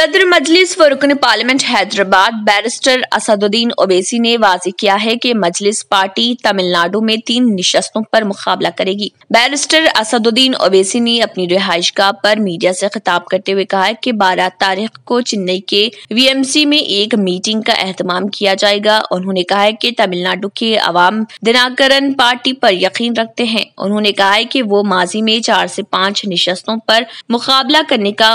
सदर मजलिस व रुकन पार्लियामेंट हैदराबाद बैरिस्टर असदुद्दीन ओवैसी ने वाज़ेह किया है कि मजलिस पार्टी तमिलनाडु में 3 निशस्तों पर मुकाबला करेगी। बैरिस्टर असदुद्दीन ओवैसी ने अपनी रिहाइशगाह पर मीडिया से खिताब करते हुए कहा कि 12 तारीख को चेन्नई के वीएमसी में एक मीटिंग का एहतमाम किया जाएगा। उन्होंने कहा है कि तमिलनाडु के अवाम दिनाकरन पार्टी पर यकीन रखते हैं। उन्होंने कहा है कि वो माजी में 4 से 5 निशस्तों पर मुकाबला करने का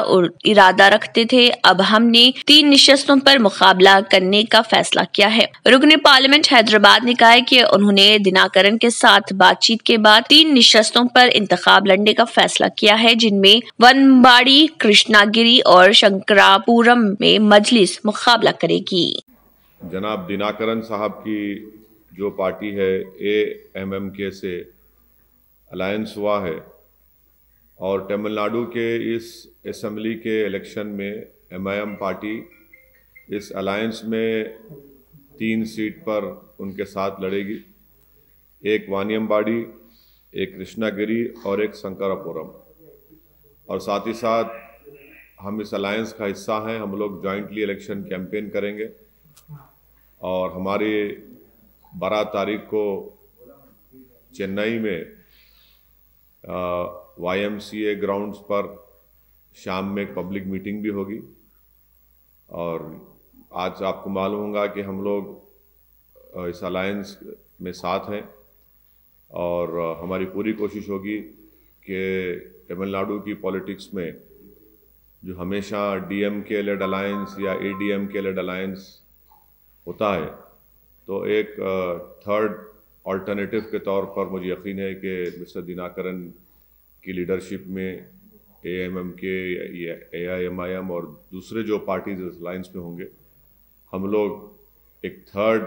इरादा रखते थे। अब हमने 3 निशस्तों पर मुकाबला करने का फैसला किया है। रुकने पार्लियामेंट हैदराबाद ने कहा है कि उन्होंने दिनाकरन के साथ बातचीत के बाद 3 निशस्तों पर इंतखाब लड़ने का फैसला किया है, जिनमें वनबाड़ी, कृष्णागिरी और शंकरापुरम में मजलिस मुकाबला करेगी। जनाब दिनाकरन साहब की जो पार्टी है AMMK से अलायंस हुआ है और तमिलनाडु के इस असेंबली के इलेक्शन में MIM पार्टी इस अलायंस में 3 सीट पर उनके साथ लड़ेगी। एक वानियमबाड़ी, एक कृष्णागिरी और एक शंकरापुरम। और साथ ही साथ हम इस अलायंस का हिस्सा हैं। हम लोग जॉइंटली इलेक्शन कैंपेन करेंगे और हमारी 12 तारीख को चेन्नई में YMCA ग्राउंड्स पर शाम में एक पब्लिक मीटिंग भी होगी। और आज आपको मालूम होगा कि हम लोग इस अलायंस में साथ हैं और हमारी पूरी कोशिश होगी कि तमिलनाडु की पॉलिटिक्स में जो हमेशा DMK लेड अलायंस या ADMK लेड अलायंस होता है, तो एक थर्ड अल्टरनेटिव के तौर पर मुझे यकीन है कि मिस्टर दिनाकरन की लीडरशिप में AMMK या AIMIM और दूसरे जो पार्टीज इस अलायंस में होंगे, हम लोग एक थर्ड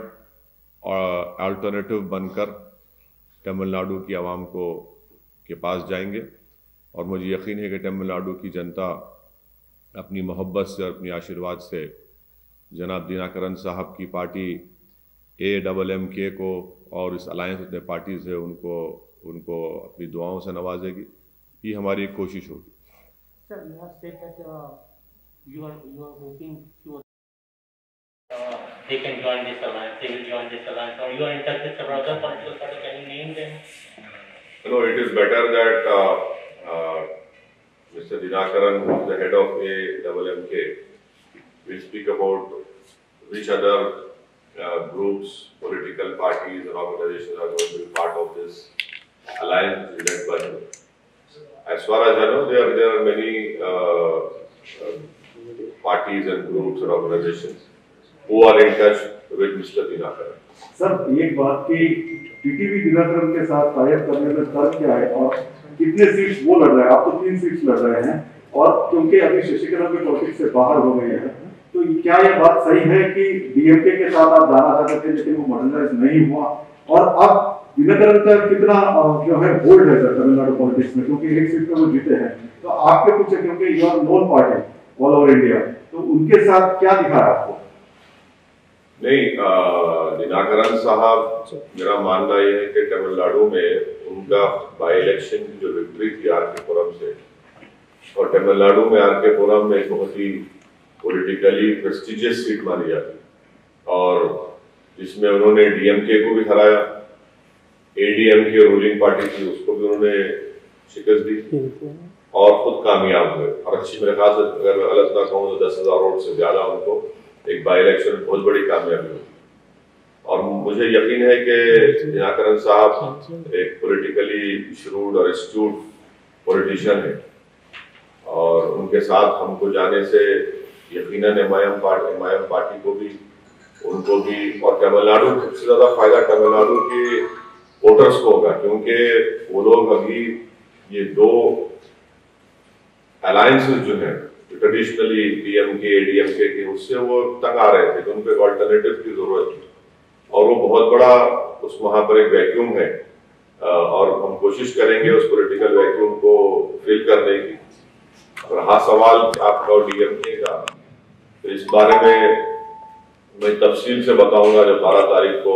अल्टरनेटिव बनकर तमिलनाडु की आवाम के पास जाएंगे। और मुझे यकीन है कि तमिलनाडु की जनता अपनी मोहब्बत से और अपनी आशीर्वाद से जनाब दिनाकरन साहब की पार्टी AMMK को और इस अलायंस जितने पार्टीज है उनको अपनी दुआओं से नवाजेगी। ये हमारी एक कोशिश होगी। Sir, you have said that you are hoping to they can join this alliance, they will join this alliance, or you are in touch with several other political parties. Can you name them? No, it is better that Mr. Dinakaran, who is the head of AMMK, will speak about which other groups, political parties and organizations are going to be part of this alliance led by him. As far as I know, there are many parties and groups and organizations who are in touch with Mr. Dinakaran. Sir, एक बात कि TTV Dinakaran के साथ type करने में तर्क क्या है और कितने सीट्स वो लड़ रहे हैं? आप तो 3 सीट्स लड़ रहे हैं और क्योंकि अभी शशिकला के पॉलिटिक्स से बाहर हो गए हैं, तो क्या यह बात सही है कि DMK के साथ आप जाना चाहते थे लेकिन वो मर्डराइज नहीं हुआ? और अब दिनाकरन का कितना जो है होल्ड है सर तमिलनाडु पॉलिटिक्स में, क्योंकि एक सीट पे वो जीते हैं, तो आपके कुछ है क्योंकि you are known party all over India, तो उनके साथ क्या दिखा है आपको? नहीं, दिनाकरन साहब, मेरा मानना यह है कि तमिलनाडु में उनका बाई इलेक्शन की जो विक्ट्री थी RK पुरम से, और तमिलनाडु में RK पुरम में एक बहुत ही पॉलिटिकली प्रेस्टिजियस सीट मानी जाती और जिसमें उन्होंने DMK को भी हराया, ADMK रूलिंग पार्टी थी उसको भी उन्होंने शिकस्त दी और खुद कामयाब हुए। और अच्छी मेरे ख्याल से अगर मैं गलत ना कहूँ तो 10,000 वोट से ज्यादा उनको एक बाई इलेक्शन बहुत बड़ी कामयाबी हुई। और मुझे यकीन है कि दिनाकरन साहब एक पॉलिटिकली श्रूड और एस्ट्यूट पॉलिटिशियन है और उनके साथ हमको जाने से यकीनन MIM पार्टी को भी, उनको भी, और तमिलनाडु सबसे ज्यादा फायदा तमिलनाडु के वोटर्स को होगा, क्योंकि वो लोग अभी ये 2 अलायंसेस जो हैं ट्रेडिशनली DMK ADMK के, उससे वो तंग आ रहे थे, तो उनको एक अल्टरनेटिव की जरूरत थी और वो बहुत बड़ा उस वहां पर एक वैक्यूम है और हम कोशिश करेंगे उस पॉलिटिकल वैक्यूम को फिल करने की। और हाँ, सवाल आपका DMK का, तो इस बारे में मैं तफसील से बताऊंगा जब 12 तारीख को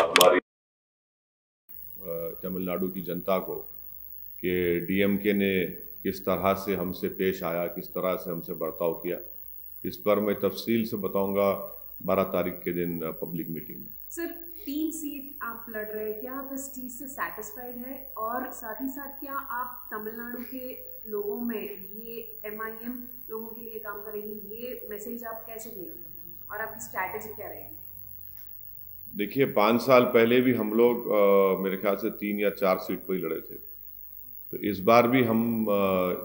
हमारी तमिलनाडु की जनता को कि DMK ने किस तरह से हमसे पेश आया, किस तरह से हमसे बर्ताव किया। इस पर मैं तफसील से बताऊंगा 12 तारीख के दिन पब्लिक मीटिंग में। सर 3 सीट आप लड़ रहे हैं, क्या आप इस चीज़ से सेटिस्फाइड है? और साथ ही साथ क्या आप तमिलनाडु के लोगों में ये MIM लोगों के लिए काम करेगी, ये मैसेज आप कैसे देंगे और आपकी स्ट्रैटेजी क्या रहेगी? देखिए 5 साल पहले भी हम लोग मेरे ख्याल से 3 या 4 सीट पर ही लड़े थे। तो इस बार भी हम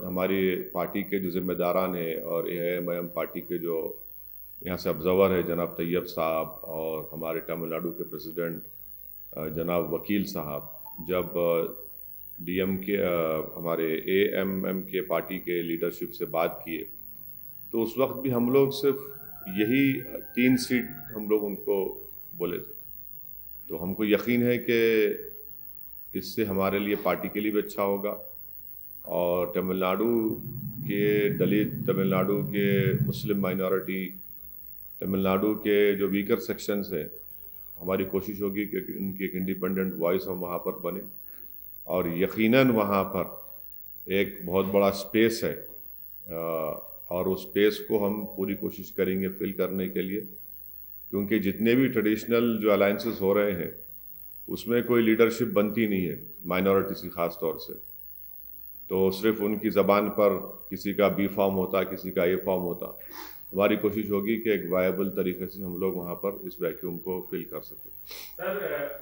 हमारी पार्टी के जो जिम्मेदारान हैं और AIMIM पार्टी के जो यहाँ से ऑब्जर्वर है जनाब तैयब साहब और हमारे तमिलनाडु के प्रेसिडेंट जनाब वकील साहब, जब DMK हमारे AMM के पार्टी के लीडरशिप से बात किए तो उस वक्त भी हम लोग सिर्फ यही 3 सीट हम लोग उनको बोले थे। तो हमको यकीन है कि इससे हमारे लिए पार्टी के लिए भी अच्छा होगा और तमिलनाडु के दलित, तमिलनाडु के मुस्लिम माइनॉरिटी, तमिलनाडु के जो वीकर सेक्शंस हैं, हमारी कोशिश होगी कि उनकी एक इंडिपेंडेंट वॉइस हम वहाँ पर बने और यकीनन वहाँ पर एक बहुत बड़ा स्पेस है और उस स्पेस को हम पूरी कोशिश करेंगे फिल करने के लिए, क्योंकि जितने भी ट्रेडिशनल जो अलायंसेस हो रहे हैं उसमें कोई लीडरशिप बनती नहीं है माइनॉरिटी की ख़ास तौर से। तो सिर्फ उनकी ज़बान पर किसी का B फॉर्म होता, किसी का A फॉर्म होता। हमारी कोशिश होगी कि एक वायबल तरीके से हम लोग वहाँ पर इस वैक्यूम को फिल कर सकें। सर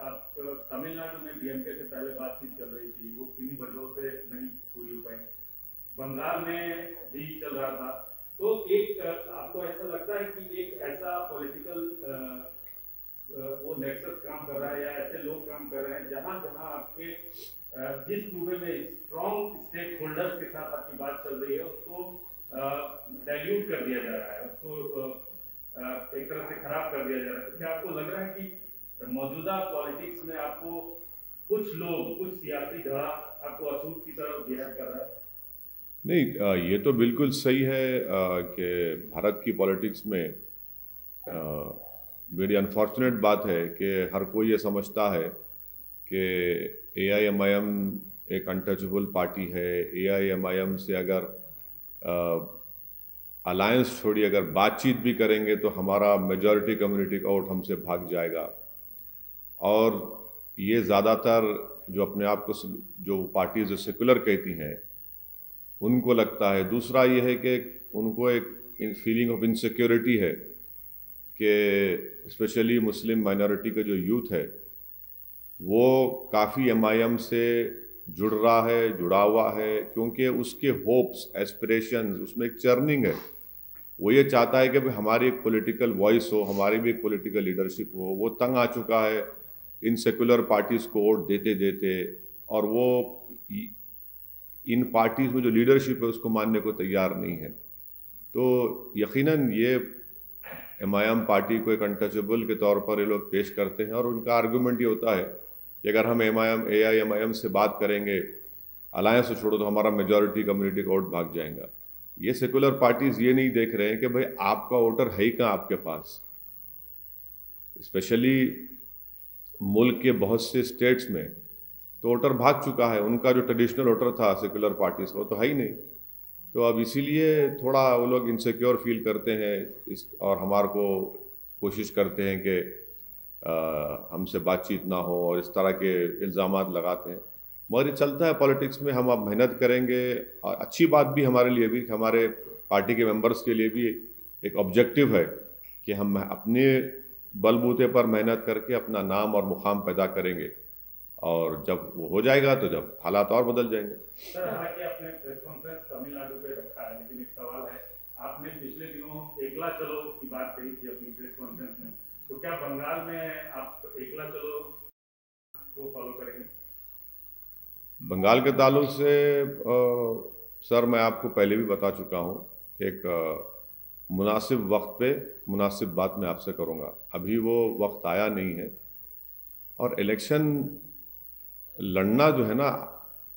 आप तमिलनाडु में DMK से पहले बातचीत चल रही थी, वो किन्हीं वजहों से नहीं पूरी हो पाई। बंगाल में भी चल रहा था, तो एक आपको ऐसा लगता है कि एक ऐसा पॉलिटिकल वो नेक्सस काम कर रहा है या ऐसे लोग काम कर रहे हैं जहां जहां आपके जिस सूबे में स्ट्रॉन्ग स्टेक होल्डर्स के साथ आपकी बात चल रही है उसको डाइल्यूट कर दिया जा रहा है, उसको एक तरह से खराब कर दिया जा रहा है? तो क्या आपको लग रहा है कि मौजूदा पॉलिटिक्स में आपको कुछ लोग, कुछ सियासी धड़ा आपको अछूत की तरफ बिहेव कर रहा है? नहीं, ये तो बिल्कुल सही है कि भारत की पॉलिटिक्स में बड़ी अनफॉर्चुनेट बात है कि हर कोई ये समझता है कि AIMIM एक अनटचेबल पार्टी है। AIMIM से अगर अलायंस छोड़ी अगर बातचीत भी करेंगे तो हमारा मेजॉरिटी कम्युनिटी का वोट हमसे भाग जाएगा। और ये ज़्यादातर जो अपने आप को जो पार्टी जो सेकुलर कहती हैं उनको लगता है। दूसरा ये है कि उनको एक फीलिंग ऑफ इनसिक्योरिटी है कि स्पेशली मुस्लिम माइनॉरिटी का जो यूथ है वो काफ़ी MIM से जुड़ रहा है, जुड़ा हुआ है, क्योंकि उसके होप्स, एस्पिरेशंस, उसमें एक चर्निंग है। वो ये चाहता है कि भाई हमारी एक पॉलिटिकल वॉइस हो, हमारी भी एक पॉलिटिकल लीडरशिप हो। वो तंग आ चुका है इन सेकुलर पार्टीज को वोट देते देते, और वो इन पार्टीज में जो लीडरशिप है उसको मानने को तैयार नहीं है। तो यकीनन ये MIM पार्टी को एक अनटचेबल के तौर पर ये लोग पेश करते हैं और उनका आर्गूमेंट ये होता है कि अगर हम AIMIM से बात करेंगे, अलायंस से छोड़ो, तो हमारा मेजॉरिटी कम्युनिटी का वोट भाग जाएगा। ये सेकुलर पार्टीज ये नहीं देख रहे हैं कि भाई आपका वोटर है ही कहाँ आपके पास। स्पेशली मुल्क के बहुत से स्टेट्स में तो वोटर भाग चुका है, उनका जो ट्रेडिशनल वोटर था सेकुलर पार्टीज का तो है ही नहीं। तो अब इसीलिए थोड़ा वो लोग इनसिक्योर फील करते हैं और हमारे को कोशिश करते हैं कि हमसे बातचीत ना हो और इस तरह के इल्ज़ामात लगाते हैं। मगर ये चलता है पॉलिटिक्स में। हम अब मेहनत करेंगे और अच्छी बात भी हमारे लिए भी, हमारे पार्टी के मेंबर्स के लिए भी एक ऑब्जेक्टिव है कि हम अपने बलबूते पर मेहनत करके अपना नाम और मुकाम पैदा करेंगे, और जब वो हो जाएगा तो जब हालात और बदल जाएंगे। सर, हालांकि आपने प्रेस कॉन्फ्रेंस तमिलनाडु पे रखा है, लेकिन एक सवाल है, आपने पिछले दिनों एकला चलो की बात कही थी अपनी प्रेस कॉन्फ्रेंस में, तो क्या बंगाल में आप एकला चलो को फॉलो करेंगे? बंगाल के ताल्लुक से सर मैं आपको पहले भी बता चुका हूँ, एक मुनासिब वक्त पे मुनासिब बात मैं आपसे करूँगा। अभी वो वक्त आया नहीं है। और इलेक्शन लड़ना जो है ना,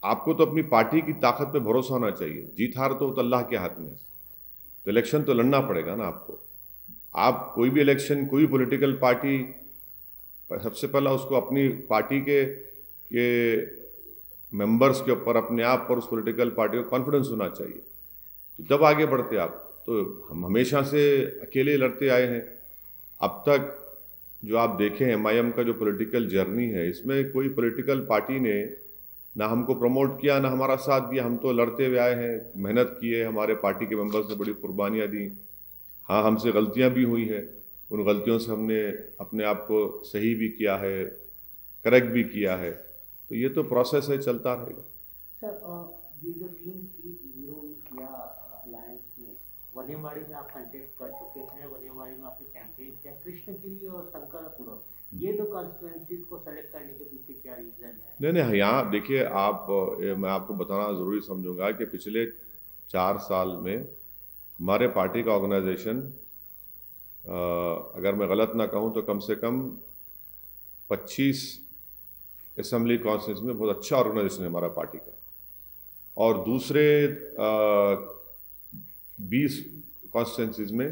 आपको तो अपनी पार्टी की ताकत पे भरोसा होना चाहिए। जीत हार तो अल्लाह के हाथ में। तो इलेक्शन तो लड़ना पड़ेगा ना आपको। आप कोई भी इलेक्शन, कोई पॉलिटिकल पार्टी, सबसे पहला उसको अपनी पार्टी के मेंबर्स के ऊपर, अपने आप पर, उस पॉलिटिकल पार्टी को कॉन्फिडेंस होना चाहिए, तो जब आगे बढ़ते आप। तो हम हमेशा से अकेले लड़ते आए हैं। अब तक जो आप देखें एमआईएम का जो पॉलिटिकल जर्नी है, इसमें कोई पॉलिटिकल पार्टी ने ना हमको प्रमोट किया ना हमारा साथ दिया। हम तो लड़ते हुए आए हैं, मेहनत की है, हमारे पार्टी के मेंबर्स ने बड़ी कुर्बानियाँ दी। हाँ, हमसे गलतियाँ भी हुई हैं, उन गलतियों से हमने अपने आप को सही भी किया है, करेक्ट भी किया है। तो ये तो प्रोसेस है, चलता रहेगा। सर, ये जो 3 सीट जीरो इन किया अलायंस में, वन्यवाड़ी में आप कंटेस्ट कर चुके हैं, वन्यवाड़ी में आपने कैंपेन किया, कृष्णगिरी और शंकरापुरम, ये दो कॉन्स्टिट्यूएंसीज को सेलेक्ट करने के पीछे क्या रीजन है? नहीं, यहाँ देखिए मैं आपको बताना ज़रूरी समझूंगा कि पिछले 4 साल में हमारे पार्टी का ऑर्गेनाइजेशन, अगर मैं गलत ना कहूँ तो कम से कम 25 असेंबली कॉन्स्टिट्यूंसी में बहुत अच्छा ऑर्गेनाइजेशन है हमारा पार्टी का, और दूसरे 20 कॉन्स्टिट्यूंसीज में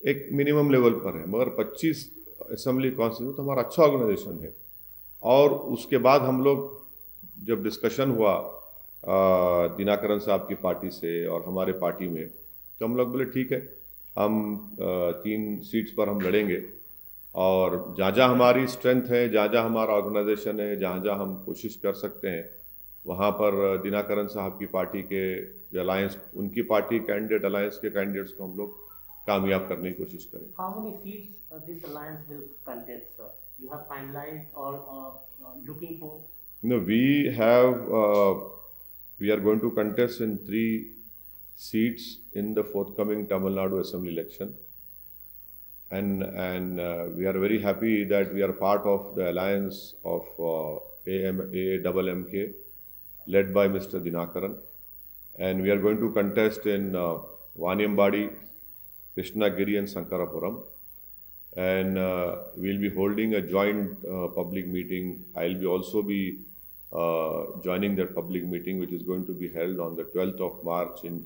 एक मिनिमम लेवल पर है, मगर 25 असेंबली कॉन्स्टिट्यूंसी तो हमारा अच्छा ऑर्गेनाइजेशन है। और उसके बाद हम लोग जब डिस्कशन हुआ दिनाकरन साहब की पार्टी से और हमारे पार्टी में, तो हम लोग बोले ठीक है, हम 3 सीट्स पर हम लड़ेंगे, और जहाँ जहाँ हमारी स्ट्रेंथ है, जहाँ जहाँ हमारा ऑर्गेनाइजेशन है, जहाँ जहाँ हम कोशिश कर सकते हैं, वहाँ पर दिनाकरन साहब की पार्टी के अलायंस, उनकी पार्टी कैंडिडेट, अलायंस के कैंडिडेट्स को हम लोग कामयाब करने की कोशिश करें। How many seats this alliance will contest, sir? You have finalized or looking for? No, we are going to contest in 3 seats in the forthcoming Tamil Nadu Assembly election, and we are very happy that we are part of the alliance of AAMMK led by Mr. Dinakaran, and we are going to contest in Vaniambadi, Krishnagiri and Sankarapuram, and we'll be holding a joint public meeting. I'll be also be joining that public meeting, which is going to be held on the 12th of March in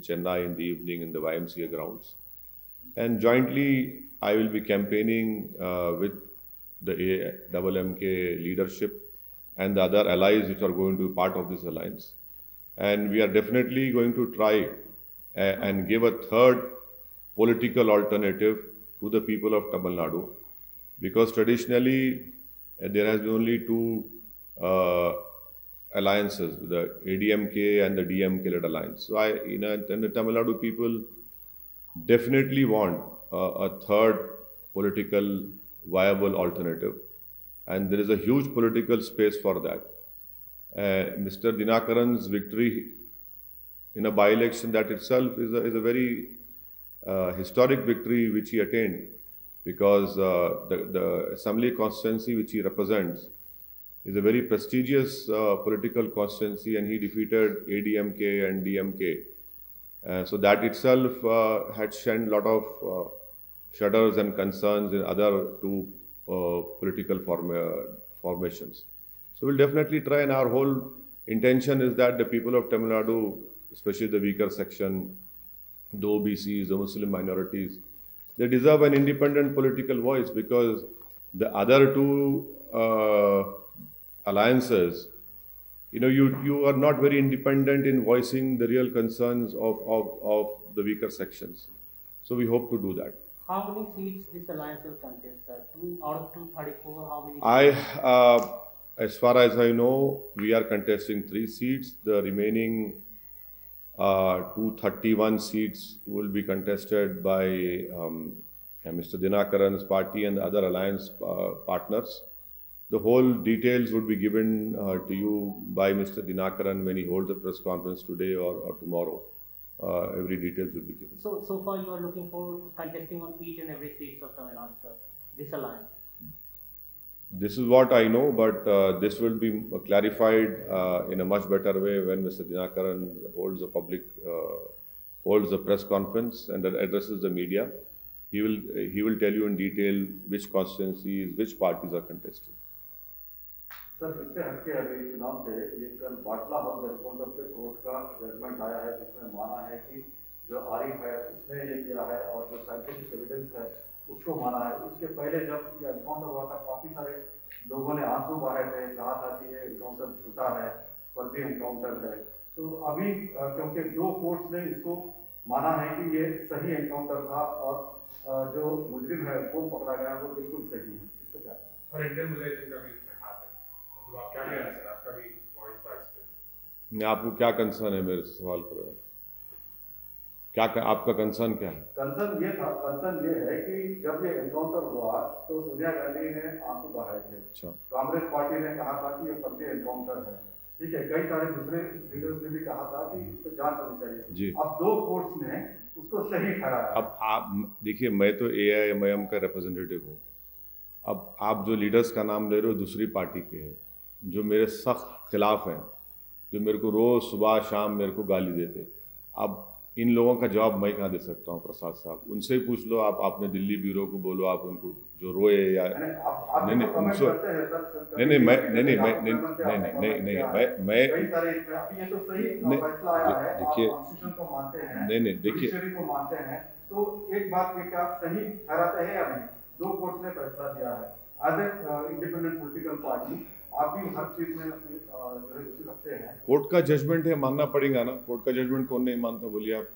Chennai in the evening in the YMCA grounds. And jointly, I will be campaigning with the AAMMK leadership and the other allies which are going to be part of this alliance. And we are definitely going to try and give a third political alternative to the people of Tamil Nadu, because traditionally there has been only 2 alliances, the ADMK and the DMK-led alliance. So the Tamil Nadu people definitely want a third political viable alternative, and there is a huge political space for that. Mr. Dinakaran's victory in a by-election, that itself is a very historic victory which he attained, because the assembly constituency which he represents is a very prestigious political constituency, and he defeated ADMK and DMK. So that itself had shed a lot of shudders and concerns in other 2 political formations. So we'll definitely try, and our whole intention is that the people of Tamil Nadu, especially the weaker section, the OBCs, the Muslim minorities, they deserve an independent political voice, because the other 2 alliances, you are not very independent in voicing the real concerns of the weaker sections. So we hope to do that. How many seats this alliance will contest, sir? 2 out of 234, how many seats? As far as I know, we are contesting 3 seats. The remaining 231 seats will be contested by Mr. Dinakaran's party and the other alliance partners. The whole details would be given to you by Mr. Dinakaran when he holds a press conference today or tomorrow. Every details will be given. So far you are looking for contesting on each and every seat of Tamil Nadu, sir, this alliance? This is what I know, but this will be clarified in a much better way when Mr. Dinakaran holds a press conference and addresses the media. He will tell you in detail which constituencies, which parties are contesting. Sir, इससे हटके अभी चुनाव से ये कल बाटला house responder पे court का judgement आया है, जिसमें माना है कि जो आरिफ है उसने ये किया है, और जो साइंटिफिक एविडेंस है उसको माना है। उसके पहले जब ये एनकाउंटर हुआ था, काफी सारे लोगों ने आंसू बहाए थे, कहा था कि ये एनकाउंटर झूठा है, फर्जी एनकाउंटर है। तो अभी क्योंकि 2 कोर्ट्स ने इसको माना है कि ये सही एनकाउंटर था और जो मुजरिम है वो पकड़ा गया वो बिल्कुल सही है। इसको क्या और इंडियन मुजाहिदीन का भी इसमें हाथ है, तो आप क्या कह रहे हैं सर? आपका भी वॉइस था इस पे। आपको क्या कंसर्न है मेरे से सवाल कर रहे हैं? आपका कंसर्न क्या है? कंसर्न ये है कि जब ये एनकाउंटर हुआ तो सोनिया गांधी ने आंसू बहाए थे। अच्छा। कांग्रेस पार्टी ने कहा था कि ये फर्जी एनकाउंटर है, ठीक है। कई सारे दूसरे लीडर्स ने भी कहा था कि इस पर जांच होनी चाहिए जी। अब 2 कोर्ट्स ने उसको सही ठहराया। अब आप देखिए, मैं तो AIMIM का रिप्रेजेंटेटिव हूँ। अब आप जो लीडर्स का नाम ले रहे हो दूसरी पार्टी के हैं, जो मेरे सख्त खिलाफ हैं, जो मेरे को रोज सुबह शाम मेरे को गाली देते। अब इन लोगों का जवाब मैं कहाँ दे सकता हूँ? प्रसाद साहब, उनसे ही पूछ लो। आप अपने दिल्ली ब्यूरो को बोलो, आप उनको जो रोए या नहीं नहीं उनसे नहीं नहीं मैं नहीं नहीं मैं नहीं नहीं नहीं नहीं मैं देखिए नहीं नहीं देखिए को मानते हैं तो एक बात ये क्या सही ठहराते हैं या नहीं? 2 कोर्ट ने फैसला दिया है। As a independent political party आप भी हर चीज में अपनी जो है रुचि रखते हैं। कोर्ट का जजमेंट है, मानना पड़ेगा ना। कोर्ट का जजमेंट कौन नहीं मानता, बोलिए आप?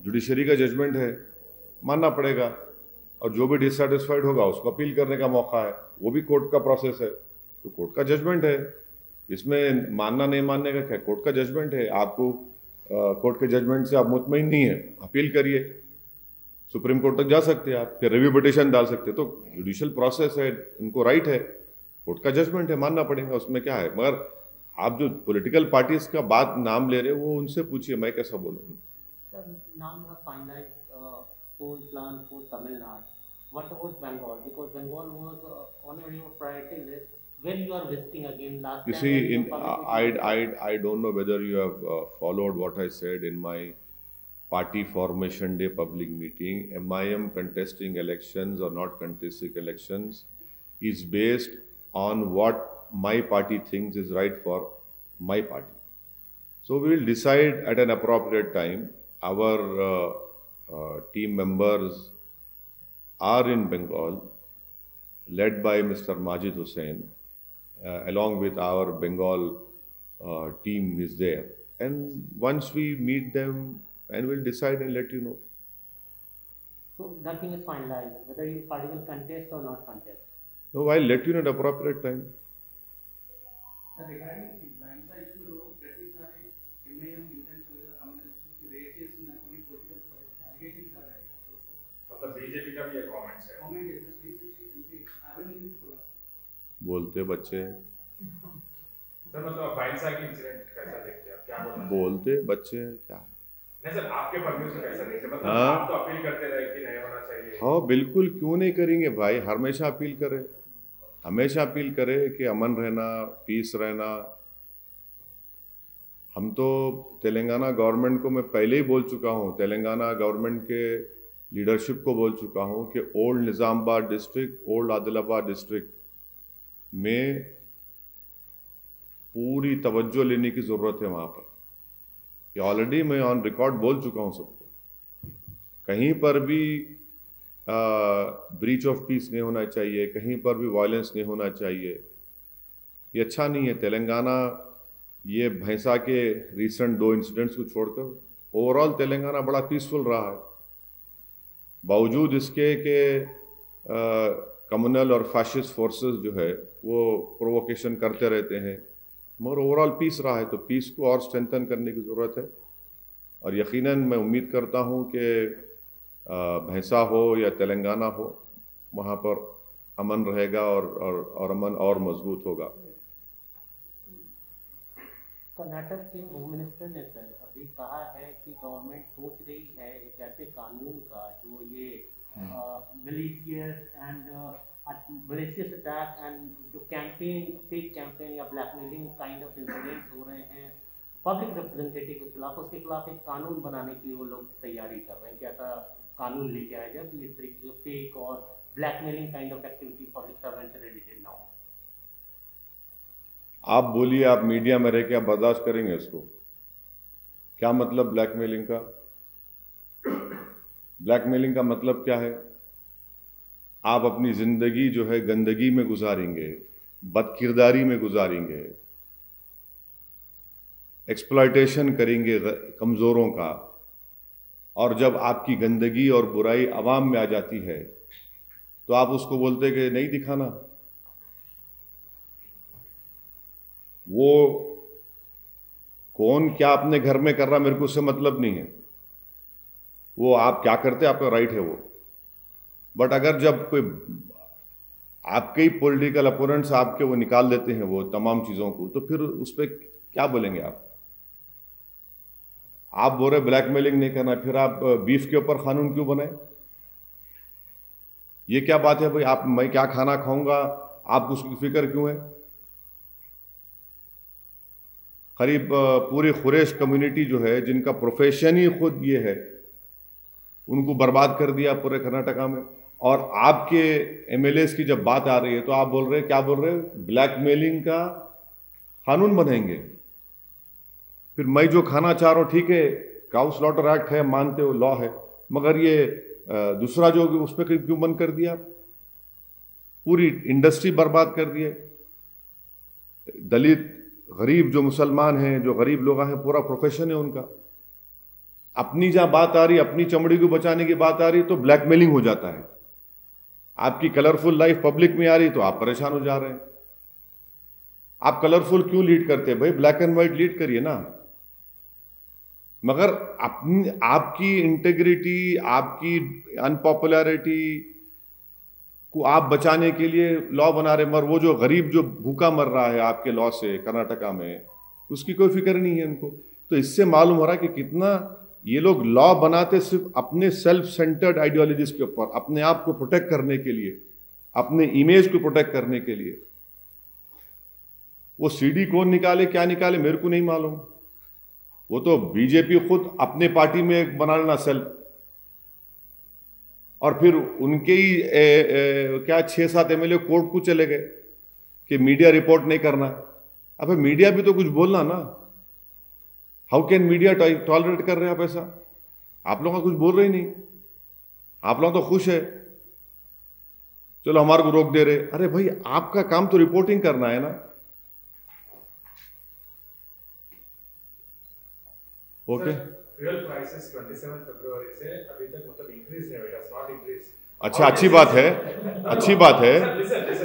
जुडिशरी का जजमेंट है, मानना पड़ेगा। और जो भी डिससेटिस्फाइड होगा उसको अपील करने का मौका है, वो भी कोर्ट का प्रोसेस है। तो कोर्ट का जजमेंट है, इसमें मानना नहीं मानने का क्या? कोर्ट का जजमेंट है। आपको कोर्ट के जजमेंट से आप मुतमईन नहीं है, अपील करिए, सुप्रीम कोर्ट तक जा सकते हैं आप, फिर रिव्यू पिटिशन डाल सकते हैं। तो जुडिशियल प्रोसेस है, इनको राइट है। कोर्ट का जजमेंट है, मानना पड़ेगा, उसमें क्या है। मगर आप जो पॉलिटिकल पार्टीज का बात नाम ले रहे हो वो उनसे पूछिए, मैं कैसा बोलूँ? Sir, now you have finalized whole plan for Tamil Nadu. What about Bengal? Because Bengal was on your priority list. When you are visiting again last You time? see, I don't know whether you have followed what I said in my party formation day public meeting. MIM contesting elections or not contesting elections is based on what my party thinks is right for my party. So we will decide at an appropriate time. Our team members are in Bengal, led by Mr. Majid Hussain, along with our Bengal team is there. And once we meet them, and we'll decide and let you know. So nothing is finalized, whether your party will contest or not contest. No, I'll let you know at appropriate time. Regarding the blind side issue, that is not MIM intention combination rate is only political allegation कर रहा है आपको sir. मतलब BJP का भी ये comments है। Comment है जस्ट रिसेंटली अरविंद ने बोला। बोलते बच्चे सर मतलब बाइंसा की इंसिडेंट कैसा देखते हैं आप? क्या बोलना? बोलते बच्चे क्या है? नहीं सर, आपके पॉइंट से कैसा देखते हैं? मतलब हाँ? आप तो अपील करते रहे कि नहीं होना चाहिए। हाँ बिल्कुल, क्यों नहीं करेंगे भाई, हमेशा अपील करें, हमेशा अपील करें कि अमन रहना, पीस रहना। हम तो तेलंगाना गवर्नमेंट को मैं पहले ही बोल चुका हूँ, तेलंगाना गवर्नमेंट के लीडरशिप को बोल चुका हूँ कि old Nizamabad district, old Adilabad district में पूरी तवज्जो लेने की ज़रूरत है वहाँ पर। ये ऑलरेडी मैं ऑन रिकॉर्ड बोल चुका हूँ सबको। कहीं पर भी ब्रीच ऑफ पीस नहीं होना चाहिए, कहीं पर भी वायलेंस नहीं होना चाहिए। ये अच्छा नहीं है। तेलंगाना, ये भैंसा के रिसेंट 2 इंसिडेंट्स को छोड़कर ओवरऑल तेलंगाना बड़ा पीसफुल रहा है, बावजूद इसके कि कम्युनल और फैशिस्ट फोर्सेस जो है वो प्रोवोकेशन करते रहते हैं, मगर ओवरऑल पीस रहा है। तो पीस को और स्ट्रेंथन करने की ज़रूरत है। और यकीनन मैं उम्मीद करता हूँ कि भैंसा हो या तेलंगाना हो, वहाँ पर अमन रहेगा और अमन और मजबूत होगा। कर्नाटक के होम मिनिस्टर ने सर अभी कहा है कि गवर्नमेंट सोच रही है एक ऐसे कानून का जो ये malicious अटैक एंड जो कैंपेन, फेक कैंपेन या ब्लैकमेलिंग काइंड ऑफ इंसिडेंट्स हो रहे हैं पब्लिक रिप्रेजेंटेटिव के खिलाफ, उसके खिलाफ एक कानून बनाने की वो लोग तैयारी कर रहे हैं कि ऐसा कानून लेके आया जाए कि इस तरीके के फेक और blackmailing kind of activity public servant से रिलेटेड ना हो। आप बोलिए, आप मीडिया में रह के आप बर्दाश्त करेंगे इसको? क्या मतलब ब्लैकमेलिंग का? ब्लैकमेलिंग का मतलब क्या है? आप अपनी जिंदगी जो है गंदगी में गुजारेंगे, बदकिरदारी में गुजारेंगे, एक्सप्लॉयटेशन करेंगे कमजोरों का, और जब आपकी गंदगी और बुराई आवाम में आ जाती है तो आप उसको बोलते कि नहीं दिखाना। वो कौन क्या अपने घर में कर रहा मेरे को उससे मतलब नहीं है, वो आप क्या करते आपका राइट है वो। बट अगर जब कोई आपके ही पॉलिटिकल अपोनेंट्स आपके वो निकाल देते हैं वो तमाम चीजों को, तो फिर उस पर क्या बोलेंगे आप? आप बोल रहे ब्लैकमेलिंग नहीं करना, फिर आप बीफ के ऊपर कानून क्यों बनाए? ये क्या बात है भाई? आप मैं क्या खाना खाऊंगा आपको उसकी फिक्र क्यों है? करीब पूरी खुरेश कम्युनिटी जो है जिनका प्रोफेशन ही खुद ये है, उनको बर्बाद कर दिया पूरे कर्नाटका में। और आपके एमएलएस की जब बात आ रही है तो आप बोल रहे हैं, क्या बोल रहे हैं? ब्लैकमेलिंग का कानून बनाएंगे। फिर मैं जो खाना चाह रहा हूं, ठीक है काउ स्लॉटर एक्ट है, मानते हो लॉ है, मगर ये दूसरा जो उस पर क्यों बंद कर दिया? पूरी इंडस्ट्री बर्बाद कर दी है। दलित गरीब जो मुसलमान हैं, जो गरीब लोग हैं, पूरा प्रोफेशन है उनका। अपनी जहां बात आ रही, अपनी चमड़ी को बचाने की बात आ रही तो ब्लैकमेलिंग हो जाता है। आपकी कलरफुल लाइफ पब्लिक में आ रही तो आप परेशान हो जा रहे हैं। आप कलरफुल क्यों लीड करते हैं भाई? ब्लैक एंड व्हाइट लीड करिए ना। मगर अपनी आपकी इंटेग्रिटी, आपकी अनपॉपुलैरिटी को आप बचाने के लिए लॉ बना रहे, मगर वो जो गरीब जो भूखा मर रहा है आपके लॉ से कर्नाटका में, उसकी कोई फिक्र नहीं है उनको। तो इससे मालूम हो रहा है कि कितना ये लोग लॉ बनाते सिर्फ अपने सेल्फ सेंटर्ड आइडियोलॉजीज के ऊपर, अपने आप को प्रोटेक्ट करने के लिए, अपने इमेज को प्रोटेक्ट करने के लिए। वो सीडी कौन निकाले क्या निकाले मेरे को नहीं मालूम। वो तो बीजेपी खुद अपने पार्टी में बना लेना सेल, और फिर उनके ही क्या 6-7 एमएलए कोर्ट को चले गए कि मीडिया रिपोर्ट नहीं करना। अबे मीडिया भी तो कुछ बोलना ना। हाउ कैन मीडिया टॉलरेट कर रहे हैं आप ऐसा? आप लोग कुछ बोल रहे ही नहीं, आप लोग तो खुश है, चलो हमारे को रोक दे रहे। अरे भाई आपका काम तो रिपोर्टिंग करना है ना। ओके फ्यूल प्राइसेस 27 फरवरी से अभी तक मतलब इंक्रीज नहीं हुआ, इट हैज नॉट इंक्रीज। अच्छा, अच्छी बात है, अच्छी बात है।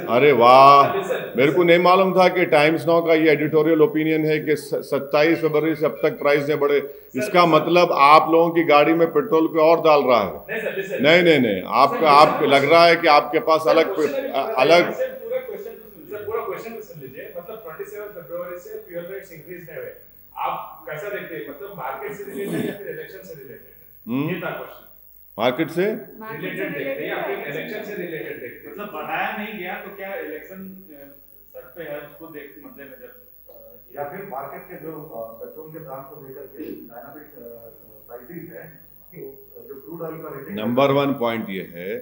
अरे वाह, मेरे को नहीं मालूम था कि टाइम्स नाउ का ये एडिटोरियल ओपिनियन है कि 27 फरवरी से अब तक प्राइस नहीं बढ़े। इसका मतलब आप लोगों की गाड़ी में पेट्रोल पे और डाल रहा है। नहीं नहीं नहीं, आपका लग रहा है कि आपके पास अलग पूरा क्वेश्चन तो सुन लीजिए। मतलब 27 फरवरी से फ्यूल रेट्स इंक्रीज नहीं हुए, आप कैसा देखते हैं? मतलब मार्केट से रिलेटेड या फिर इलेक्शन से रिलेटेड? ये था क्वेश्चन। मार्केट से रिलेटेड देखते हैं या फिर इलेक्शन से रिलेटेड देखते हैं? मतलब बढ़ाया नहीं गया तो क्या इलेक्शन सर पे है, उसको देख मद्देनजर, या फिर मार्केट के जो पेट्रोल के दाम को लेकर के डायनामिक प्राइसिंग है, जो क्रूड ऑयल का रेटिंग। नंबर 1 पॉइंट ये है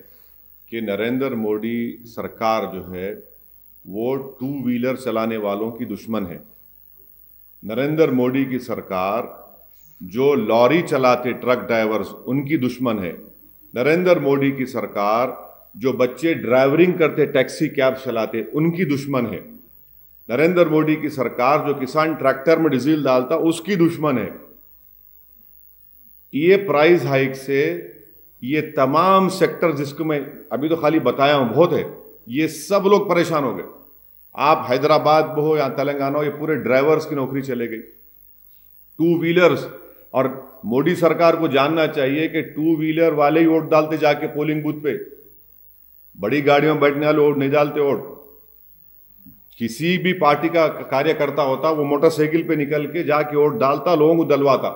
कि नरेंद्र मोदी सरकार जो है वो 2 व्हीलर चलाने वालों की दुश्मन है। नरेंद्र मोदी की सरकार जो लॉरी चलाते ट्रक ड्राइवर्स उनकी दुश्मन है। नरेंद्र मोदी की सरकार जो बच्चे ड्राइवरिंग करते टैक्सी कैब चलाते उनकी दुश्मन है। नरेंद्र मोदी की सरकार जो किसान ट्रैक्टर में डीजल डालता उसकी दुश्मन है। ये प्राइस हाइक से ये तमाम सेक्टर जिसको मैं अभी तो खाली बताया हूं बहुत है, ये सब लोग परेशान हो गए। आप हैदराबाद में हो या तेलंगाना हो, ये पूरे ड्राइवर्स की नौकरी चले गई, 2 व्हीलर्स। और मोदी सरकार को जानना चाहिए कि 2 व्हीलर वाले ही वोट डालते जाके पोलिंग बूथ पे, बड़ी गाड़ियों में बैठने वाले वोट नहीं डालते वोट। किसी भी पार्टी का कार्यकर्ता होता वो मोटरसाइकिल पे निकल के जाके वोट डालता, लोगों को दलवाता।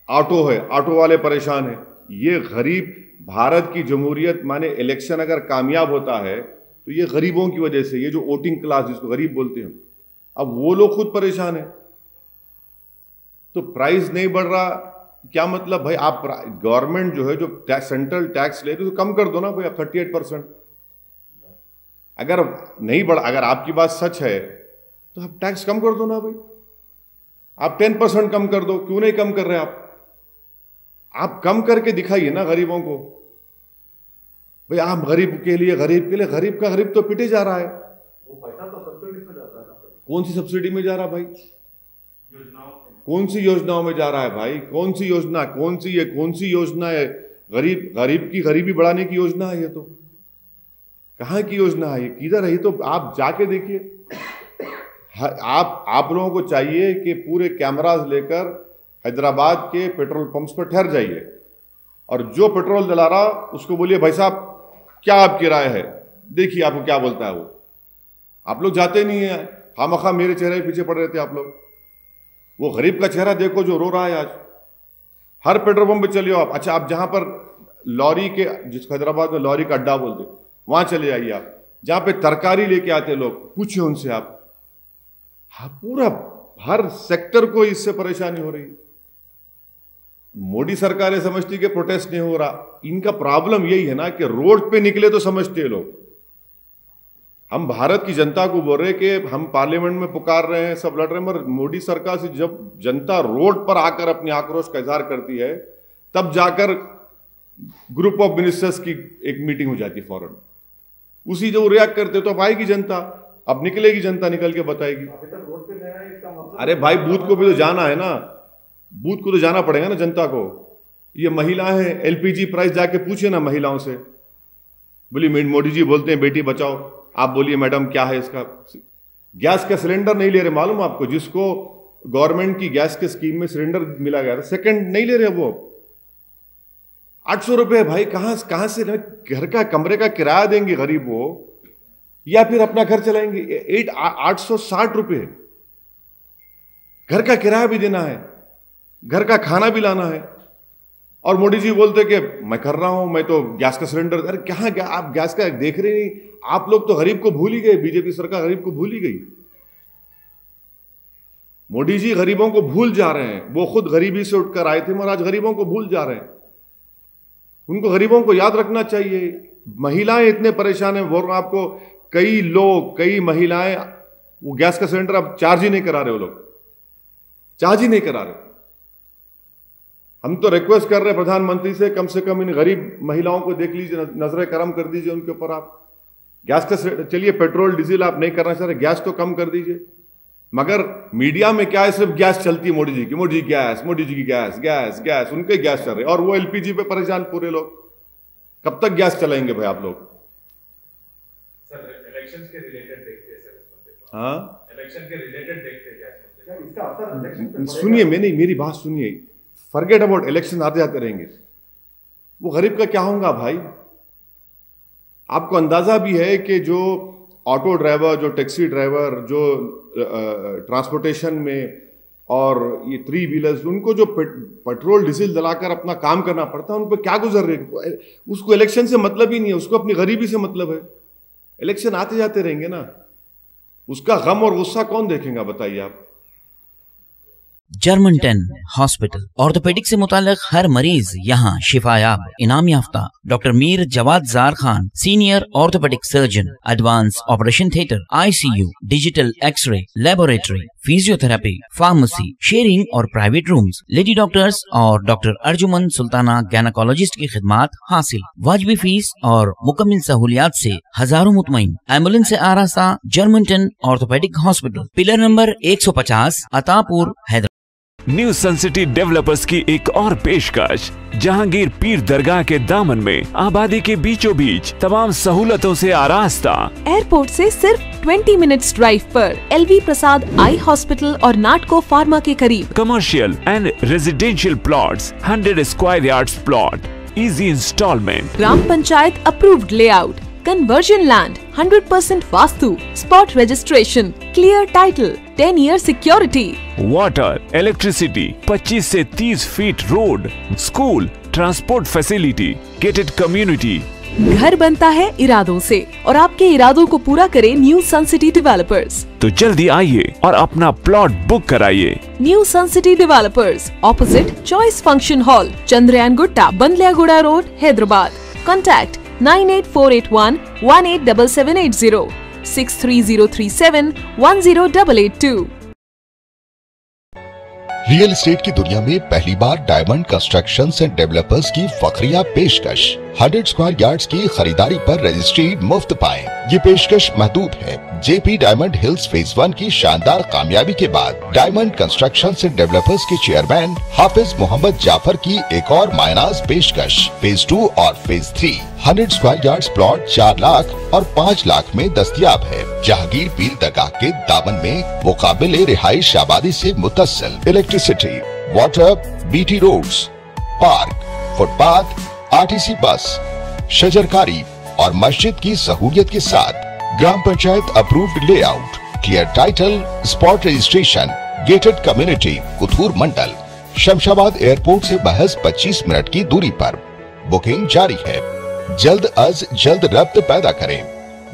ऑटो है, ऑटो वाले परेशान है। ये गरीब भारत की जमहूरियत माने इलेक्शन अगर कामयाब होता है तो ये गरीबों की वजह से, ये जो वोटिंग क्लास जिसको गरीब बोलते हैं, अब वो लोग खुद परेशान है। तो प्राइस नहीं बढ़ रहा क्या मतलब भाई? आप गवर्नमेंट जो है जो सेंट्रल टैक्स ले रही है तो कम कर दो ना भाई, आप 38%। अगर नहीं बढ़ा, अगर आपकी बात सच है तो आप टैक्स कम कर दो ना भाई, आप 10% कम कर दो। क्यों नहीं कम कर रहे आप कम करके दिखाइए ना गरीबों को। भाई आप गरीब के लिए, गरीब का गरीब तो पिटे जा रहा है। वो पैसा तो सब्सिडी में जाता है ना। कौन सी सब्सिडी में जा रहा भाई? योजनाओं कौन सी योजनाओं में जा रहा है भाई? कौन सी योजना, कौन सी योजना है? गरीब की गरीबी बढ़ाने की योजना है ये तो? कहाँ की योजना है ये? किधर है ये? तो आप जाके देखिए। आप लोगों को चाहिए कि पूरे कैमरास लेकर हैदराबाद के पेट्रोल पंप्स पर ठहर जाइए और जो पेट्रोल दिला रहा उसको बोलिए भाई साहब क्या आपकी राय है, देखिए आपको क्या बोलता है वो। आप लोग जाते नहीं है, खामखा मेरे चेहरे के पीछे पड़ रहे थे आप लोग। वो गरीब का चेहरा देखो जो रो रहा है आज। हर पेट्रोल पंप पे चलिए आप। अच्छा, आप जहां पर लॉरी के, जिस हैदराबाद में लॉरी का अड्डा बोलते, वहां चले जाइए आप, जहां पे तरकारी लेके आते लोग, पूछिए उनसे आप। हाँ, पूरा हर सेक्टर को इससे परेशानी हो रही है। मोदी सरकार ये समझती कि प्रोटेस्ट नहीं हो रहा। इनका प्रॉब्लम यही है ना कि रोड पे निकले तो समझते लोग। हम भारत की जनता को बोल रहे कि हम पार्लियामेंट में पुकार रहे हैं, सब लड़ रहे हैं, मगर मोदी सरकार से जब जनता रोड पर आकर अपने आक्रोश का इजहार करती है तब जाकर ग्रुप ऑफ मिनिस्टर्स की एक मीटिंग हो जाती फौरन। उसी जो रिएक्ट करते तो अब आएगी जनता, अब निकलेगी जनता, निकल के बताएगी। अरे भाई, बूथ को भी तो जाना है ना, बूथ को तो जाना पड़ेगा ना जनता को। ये महिलाएं हैं, एलपीजी प्राइस जाके पूछे ना महिलाओं से। बोली मोदी जी बोलते हैं बेटी बचाओ, आप बोलिए मैडम क्या है इसका? गैस का सिलेंडर नहीं ले रहे, मालूम आपको? जिसको गवर्नमेंट की गैस के स्कीम में सिलेंडर मिला गया था, सेकंड नहीं ले रहे वो। 800 रुपए भाई, कहां से घर का कमरे का किराया देंगे गरीब वो, या फिर अपना घर चलाएंगे? 860 रुपए घर का किराया भी देना है, घर का खाना भी लाना है। और मोदी जी बोलते कि मैं कर रहा हूं, मैं तो गैस का सिलेंडर। अरे कहां आप गैस का देख रहे नहीं? आप लोग तो गरीब को भूल ही गए। बीजेपी सरकार गरीब को भूल ही गई। मोदी जी गरीबों को भूल जा रहे हैं। वो खुद गरीबी से उठकर आए थे, मगर आज गरीबों को भूल जा रहे हैं। उनको गरीबों को याद रखना चाहिए। महिलाएं इतने परेशान हैं, बोल रहा हूं आपको, कई लोग, कई महिलाएं वो गैस का सिलेंडर अब चार्ज ही नहीं करा रहे। वो लोग चार्ज ही नहीं करा रहे। हम तो रिक्वेस्ट कर रहे हैं प्रधानमंत्री से कम इन गरीब महिलाओं को देख लीजिए, नजर करम कर दीजिए उनके ऊपर। आप गैस का, चलिए पेट्रोल डीजल आप नहीं करना चाह रहे, गैस तो कम कर दीजिए। मगर मीडिया में क्या है, सिर्फ गैस चलती है मोदी जी की, मोदी जी गैस, मोदी जी की गैस, गैस गैस, उनके गैस चल रहे, और वो एलपीजी पे परेशान पूरे लोग। कब तक गैस चलाएंगे भाई आप लोग? सर इलेक्शंस के रिलेटेड देखते हैं सर इस मुद्दे को। हाँ, इलेक्शन के रिलेटेड देखते हैं गैस मुद्दे। इसका असर इलेक्शन पे सुनिए, मेरी बात सुनिए। फॉरगेट अबाउट इलेक्शन, आते जाते रहेंगे। वो गरीब का क्या होगा भाई? आपको अंदाजा भी है कि जो ऑटो ड्राइवर, जो टैक्सी ड्राइवर, जो ट्रांसपोर्टेशन में और ये 3 व्हीलर्स, उनको जो पेट्रोल डीजल दिलाकर अपना काम करना पड़ता है, उन पर क्या गुजर रहे? उसको इलेक्शन से मतलब ही नहीं है, उसको अपनी गरीबी से मतलब है। इलेक्शन आते जाते रहेंगे ना, उसका गम और गुस्सा कौन देखेगा बताइए आप? जर्मन 10 हॉस्पिटल ऑर्थोपेडिक से मुताल्लिक हर मरीज यहाँ शिफायाब। इनाम याफ्ता doctor Mir Jawad Zar Khan, senior orthopaedic surgeon, advance operation theatre, ICU, digital x-ray, laboratory, physiotherapy, pharmacy, sharing और प्राइवेट रूम्स, लेडी डॉक्टर्स और डॉक्टर अर्जुमन सुल्ताना गायनेकोलॉजिस्ट की खिदमात हासिल। वाजिबी फीस और मुकम्मल सहूलियात से हजारों मुतमईन। एम्बुलेंस से आरास्ता German 10 orthopaedic hospital, pillar number 150, Attapur, Hyderabad. New Sun City Developers की एक और पेशकश, जहांगीर पीर दरगाह के दामन में आबादी के बीचों बीच तमाम सहूलतों से आरास्ता। एयरपोर्ट से सिर्फ 20 मिनट्स ड्राइव पर LV प्रसाद आई हॉस्पिटल और नाटको फार्मा के करीब। Commercial and residential plots, 100 square yards plot, easy instalment, gram panchayat approved layout, conversion land, 100% vastu, spot registration, clear title, 10 year security, water, electricity, 25 से 30 feet road, school, transport facility, gated community. घर बनता है इरादों से, और आपके इरादों को पूरा करे न्यू सन सिटी डेवलपर्स। तो जल्दी आइए और अपना प्लॉट बुक कराइए। New Sun City Developers, opposite Choice function hall, Chandrayangutta, Bandlaguda road, Hyderabad. Contact 98481 187780, 63037 10882। Real estate की दुनिया में पहली बार डायमंड कंस्ट्रक्शंस एंड डेवलपर्स की फखरिया पेशकश। 100 स्क्वायर यार्ड्स की खरीदारी पर रजिस्ट्री मुफ्त पाएं। ये पेशकश महदूद है। जेपी डायमंड हिल्स फेज 1 की शानदार कामयाबी के बाद डायमंड कंस्ट्रक्शन एंड डेवलपर्स के चेयरमैन हाफिज मोहम्मद जाफर की एक और मायनाज पेशकश। फेज 2 और phase 3 100 square yards plot 4 lakh और 5 लाख में दस्तयाब है। जहांगीर पीर दरगाह के दामन में मुकाबिले रिहाइश आबादी से मुत्तसिल electricity, water, BT roads, park, footpath, RTC bus, शजरकारी और मस्जिद की सहूलियत के साथ ग्राम panchayat approved layout, clear title, spot registration, gated community, Kothur mandal, Shamshabad airport से महज 25 मिनट की दूरी पर। बुकिंग जारी है। जल्द अज जल्द रब्त पैदा करें।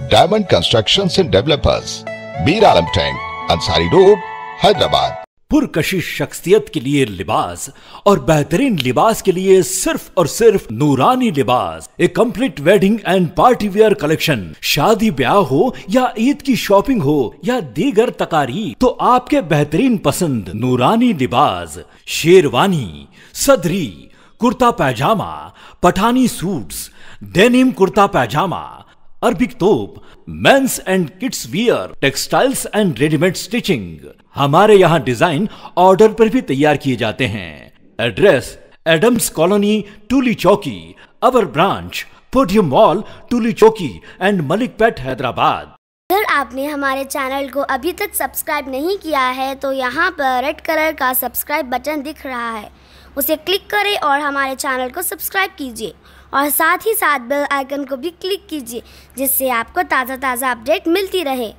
Diamond Construction and Developers, Mir Alam tank, Ansari road, Hyderabad. पुरकशिश शख्सियत के लिए लिबास और बेहतरीन लिबास के लिए सिर्फ और सिर्फ नूरानी लिबास, a complete wedding and party wear collection. शादी ब्याह हो या ईद की शॉपिंग हो या दीगर तकारीब, तो आपके बेहतरीन पसंद नूरानी लिबास, शेरवानी, सदरी, kurta pyjama, Pathani suits, denim kurta pyjama, Arabic thobe, men's and kids wear, textiles and readymade stitching. हमारे यहाँ डिजाइन ऑर्डर पर भी तैयार किए जाते हैं। एड्रेस एडम्स कॉलोनी, टूली चौकी, अवर ब्रांच पोडियम मॉल, टूली चौकी एंड मलिकपेट, हैदराबाद। अगर आपने हमारे चैनल को अभी तक सब्सक्राइब नहीं किया है तो यहाँ पर रेड कलर का सब्सक्राइब बटन दिख रहा है, उसे क्लिक करें और हमारे चैनल को सब्सक्राइब कीजिए और साथ ही साथ बेल आइकन को भी क्लिक कीजिए, जिससे आपको ताज़ा अपडेट मिलती रहे।